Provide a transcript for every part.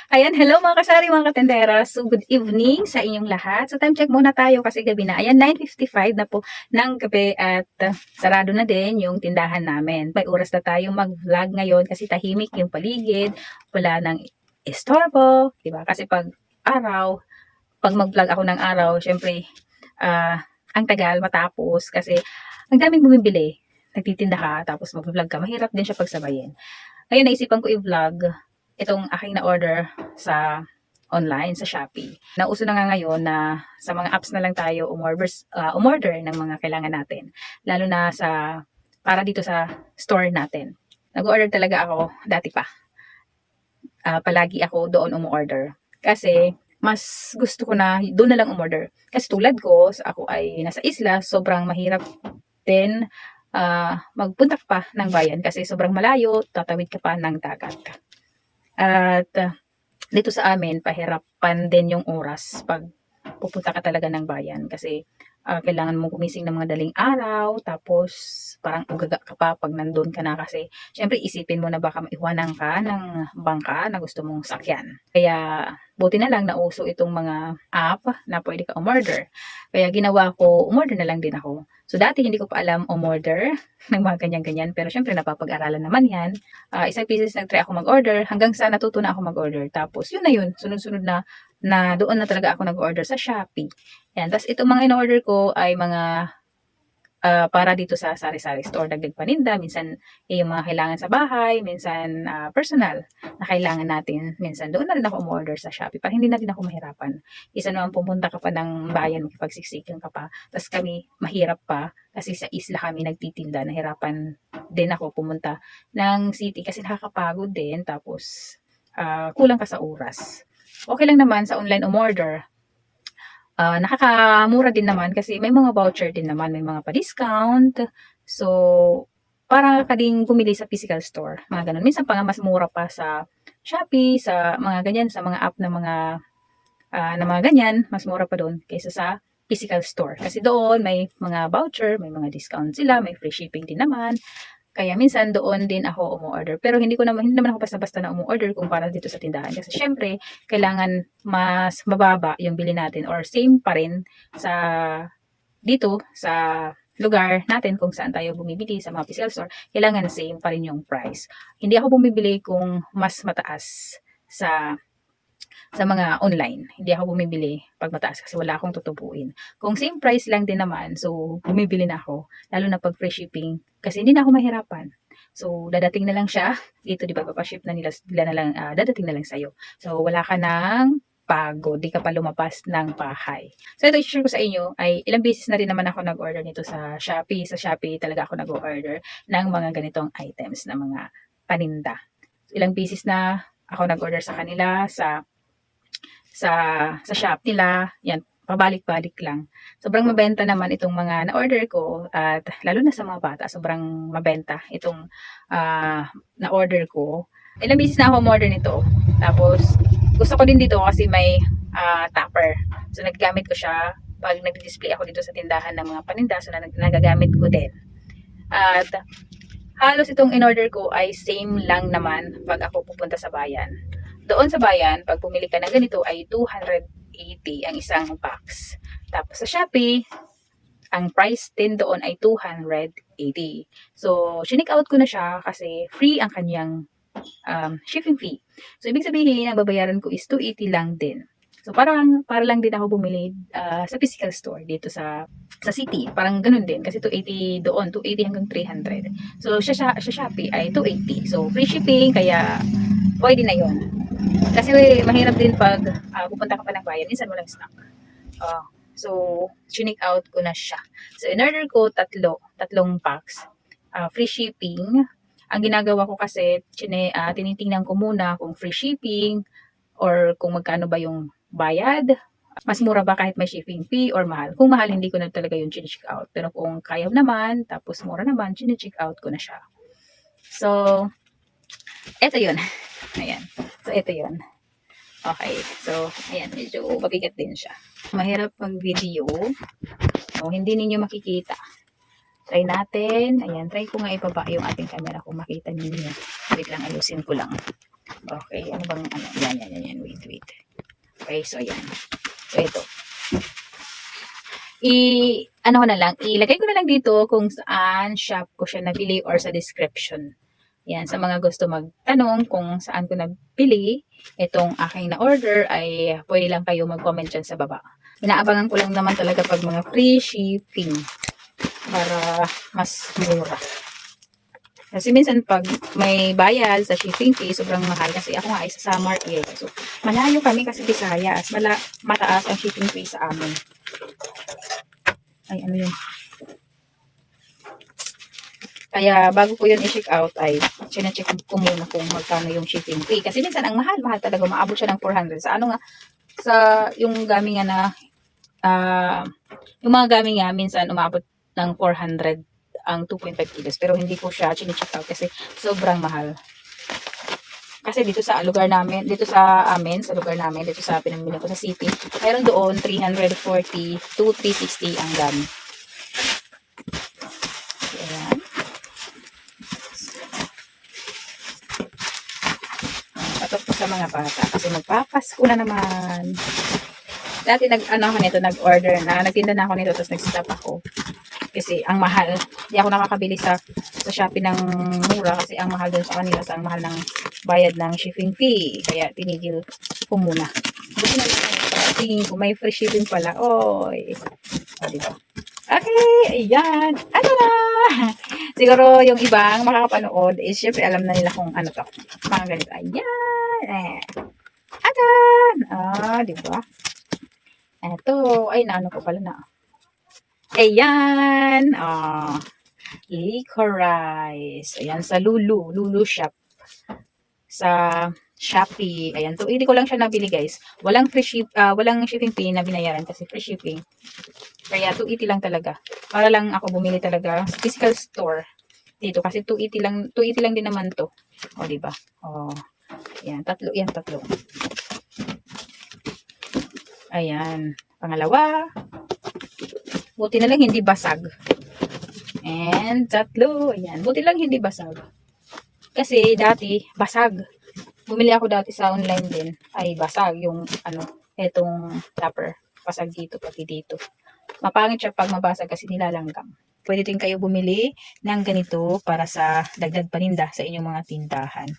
Ayan, hello mga kasari, mga katendera. So, good evening sa inyong lahat. So, time check muna tayo kasi gabi na. Ayan, 9:55 na po ng gabi at sarado na din yung tindahan namin. May oras na tayo mag-vlog ngayon kasi tahimik yung paligid. Wala nang istorbo, diba? Kasi pag mag-vlog ako ng araw, syempre, ang tagal matapos kasi ang daming bumibili. Nagtitinda ka, tapos mag-vlog ka. Mahirap din siya pagsabayin. Ngayon, naisipan ko i-vlog itong aking na-order sa online, sa Shopee. Nauso na nga ngayon na sa mga apps na lang tayo umorder ng mga kailangan natin. Lalo na para dito sa store natin. Nag-order talaga ako dati pa. Palagi ako doon umorder. Kasi mas gusto ko na doon na lang umorder. Kasi tulad ko, ako ay nasa isla, sobrang mahirap din magpunta ka pa ng bayan kasi sobrang malayo, tatawid ka pa ng dagat. At dito sa amin, pahirapan din yung oras pag pupunta ka talaga ng bayan kasi kailangan mo gumising ng mga daling araw, tapos parang ugaga ka pa pag nandun ka na kasi syempre isipin mo na baka maiwanan ka ng bangka na gusto mong sakyan. Kaya buti na lang nauso itong mga app na pwede ka umorder. Kaya ginawa ko, umorder na lang din ako. So dati hindi ko pa alam umorder ng mga ganyan-ganyan, pero syempre napapag-aralan naman yan. Isang pieces nag-try ako mag-order hanggang sa natuto na ako mag-order. Tapos yun na yun, sunod-sunod na doon na talaga ako nag-order sa Shopee. Yan. Tapos itong mga in-order ko ay mga para dito sa sari-sari store, dagdag paninda, minsan yung mga kailangan sa bahay, minsan personal na kailangan natin, minsan doon na rin ako umorder sa Shopee para hindi na rin ako mahirapan. Isa naman pumunta ka pa ng bayan, makipagsiksikan ka pa, tapos kami mahirap pa kasi sa isla kami nagtitinda, nahirapan din ako pumunta ng city kasi nakakapagod din, tapos kulang ka sa oras. Okay lang naman sa online umorder. Nakakamura din naman kasi may mga voucher din naman, may mga pa-discount. So, para ka din bumili sa physical store, mga ganun. Minsan pa nga mas mura pa sa Shopee, sa mga ganyan, sa mga app na mga ganyan, mas mura pa doon kaysa sa physical store. Kasi doon may mga voucher, may mga discount sila, may free shipping din naman. Kaya minsan doon din ako umu-order. Pero hindi naman ako basta-basta na umu-order kung para dito sa tindahan. Kasi syempre, kailangan mas mababa yung bili natin or same pa rin sa dito sa lugar natin kung saan tayo bumibili sa mga physical store, kailangan same pa rin yung price. Hindi ako bumibili kung mas mataas sa mga online. Hindi ako bumibili pag mataas kasi wala akong tutubuin. Kung same price lang din naman, so bumibili na ako. Lalo na pag free shipping kasi hindi na ako mahirapan. So, dadating na lang siya. Dito, di ba, papaship na nila na lang, dadating na lang sa'yo. So, wala ka ng pagod. Di ka pa lumapas ng bahay. So, ito i-share ko sa inyo ay ilang beses na rin naman ako nag-order nito sa Shopee. Sa Shopee talaga ako nag-order ng mga ganitong items na mga paninda. So, ilang beses na ako nag-order sa kanila sa sa shop nila, yan, pabalik-balik lang. Sobrang mabenta naman itong mga na-order ko at lalo na sa mga bata, sobrang mabenta itong na-order ko. Ilang beses na ako umorder nito. Tapos, gusto ko din dito kasi may topper. So, nagagamit ko siya pag nag-display ako dito sa tindahan ng mga paninda. So, nagagamit ko din. At halos itong in-order ko ay same lang naman pag ako pupunta sa bayan. Doon sa bayan, pag pumili ka ng ganito ay 280 ang isang box. Tapos sa Shopee, ang price din doon ay 280. So, chinik out ko na siya kasi free ang kanyang shipping fee. So, ibig sabihin, ang babayaran ko is 280 lang din. So, para lang din ako bumili sa physical store dito sa city. Parang ganun din. Kasi 280 doon, 280 hanggang 300. So, sa Shopee ay 280. So, free shipping, kaya pwede na yon. Kasi mahirap din pag pupunta ka pa ng bayan, minsan walang stock. So, chinik out ko na siya. So, in-order ko tatlong packs. Free shipping. Ang ginagawa ko kasi, tinitingnan ko muna kung free shipping or kung magkano ba yung bayad. Mas mura ba kahit may shipping fee or mahal? Kung mahal, hindi ko na talaga yung chinik out. Pero kung kaya naman, tapos mura naman, chinik out ko na siya. So, eto yun. Ayan. So, ito yun. Okay. So, ayan. Medyo mabigat din siya. Mahirap pag video. So, hindi ninyo makikita. Try natin. Ayan, try ko nga ibaba yung ating camera kung makita ninyo. Wait lang, ayusin ko lang. Okay, ano bang, ano, yan. Wait. Okay, so ayan. So ito. Ano ko na lang, ilagay ko na lang dito kung saan shop ko siya nabili or sa description. Yan, sa mga gusto magtanong kung saan ko nabili itong aking na-order ay pwede lang kayo mag-comment dyan sa baba. Inaabangan ko lang naman talaga pag mga free shipping para mas mura. Kasi minsan pag may bayad sa shipping fee, sobrang mahal. Kasi ako nga ay sa Samar area. So, malayo kami kasi Visayas. Mataas ang shipping fee sa amin. Ay, ano yun? Kaya bago ko yun i-check out ay sinecheck ko muna kung magkano yung shipping fee. Kasi minsan ang mahal talaga. Maabot siya ng 400. Sa ano nga, sa yung gaming nga na, yung mga gaming nga minsan umabot ng 400 ang 2.5 kilos. Pero hindi ko siya sinecheck out kasi sobrang mahal. Kasi dito sa lugar namin, dito sa lugar namin, dito sa pinamili ko sa city, mayroon doon 340 to 360 ang dami. Ayan. Patok po sa mga bata kasi magpapasko na naman. Dati nag-order na, nagtinda na ako nito tapos nag-stop ako. Kasi ang mahal. Hindi ako nakakabili sa Shopee ng mura kasi ang mahal doon sa kanila, ang mahal ng bayad ng shipping fee. Kaya tinigil ko muna. Kasi tingin ko may free shipping pala. Oy. O, diba? Okay, ayan. Ano na? Siguro yung ibang makakapanood is syempre alam na nila kung ano to. Mga ganito. Ayan. Ayan. Diba? Eto. Ay, naano ko pala na. Ayan. Licorice. Ayan, sa Lulu Shop. Sa Shopee. Ayan, 280 ko lang siya nabili, guys. Walang shipping fee na binayaran kasi free shipping. Kaya 280 lang talaga. Para lang ako bumili talaga sa physical store dito kasi 280 lang din naman to. O, di ba? Ayan, tatlo. Ayan, pangalawa. Buti na lang hindi basag. And tatlo. Ayan, buti lang hindi basag. Kasi dati, basag. Bumili ako dati sa online din. Ay, basag yung, etong topper. Basag dito, pati dito. Mapangit siya pag mabasag kasi nilalanggam. Pwede din kayo bumili ng ganito para sa dagdag paninda sa inyong mga tindahan.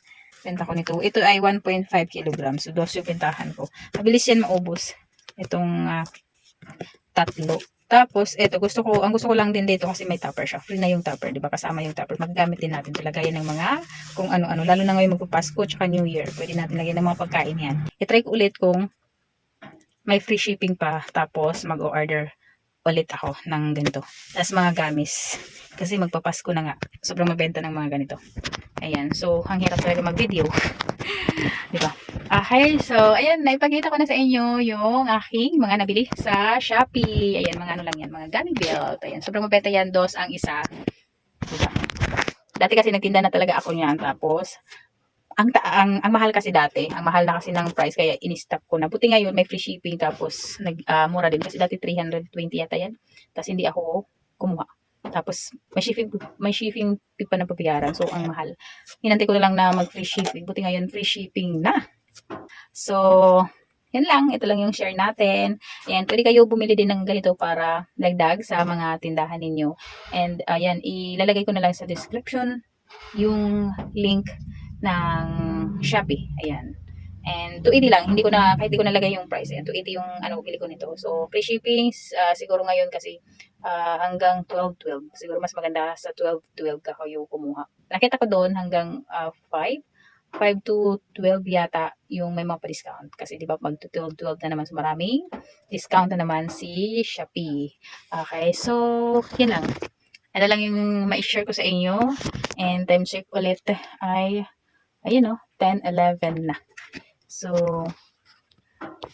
Benta ko nito. Ito ay 1.5 kilograms. So, 2 yung bentahan ko. Mabilis yan maubos. Itong tatlo. Tapos, ang gusto ko lang din dito kasi may topper siya. Free na yung topper, di ba? Kasama yung topper. Maggamit din natin ito. Lagayan ng mga kung ano-ano. Lalo na ngayon magpapasko tsaka New Year. Pwede natin lagyan ng mga pagkain yan. I-try ko ulit kung may free shipping pa. Tapos, mag-o-order ulit ako ng ganito. Tapos, mga gamis. Kasi magpapasko na nga. Sobrang mabenta ng mga ganito. Ayan. So, ang hirap talaga mag-video. Diba? Okay, so, ayan, naipakita ko na sa inyo yung aking mga nabili sa Shopee. Ayan, mga ano lang yan, mga gummy belt. Ayan, sobrang mabenta yan, dos ang isa. Diba? Dati kasi nagtinda na talaga ako niyan. Tapos, ang mahal kasi dati, ang mahal na kasi ng price, kaya in-stock ko na. Buti ngayon, may free shipping, tapos, mura din. Kasi dati 320 yata yan. Tapos, hindi ako kumuha. Tapos, may shipping fee pa na pabayaran. So, ang mahal. Hinantay ko na lang na mag-free shipping. Buti ngayon, free shipping na. So, yan lang. Ito lang yung share natin. And pwede kayo bumili din ng ganito para dagdag sa mga tindahan ninyo. And, ayan, ilalagay ko na lang sa description yung link ng Shopee. Ayan. And 280 lang, kahit hindi ko nalagay yung price. Ayan, 280 yung bili ko nito. So, free shipping, siguro ngayon kasi hanggang 12-12. Siguro mas maganda sa 12-12 ka kayo kumuha. Nakita ko doon hanggang 5 to 12 yata yung may mga pa-discount. Kasi di ba mag 12 na naman, so maraming discount na naman si Shopee. Okay, so yan lang. Ano lang yung ma-share ko sa inyo. And time check ulit ay, ayun 10-11 na. So,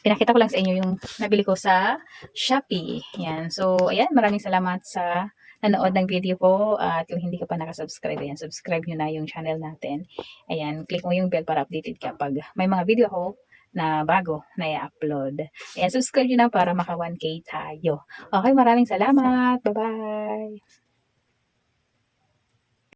pinakita ko lang sa inyo yung nabili ko sa Shopee. Yan. So, ayan. Maraming salamat sa nanood ng video ko. At kung hindi ka pa nakasubscribe, ayan, subscribe nyo na yung channel natin. Ayan, click mo yung bell para updated ka pag may mga video ko na bago na i-upload. Ayan, subscribe nyo na para maka 1K tayo. Okay, maraming salamat. Bye-bye!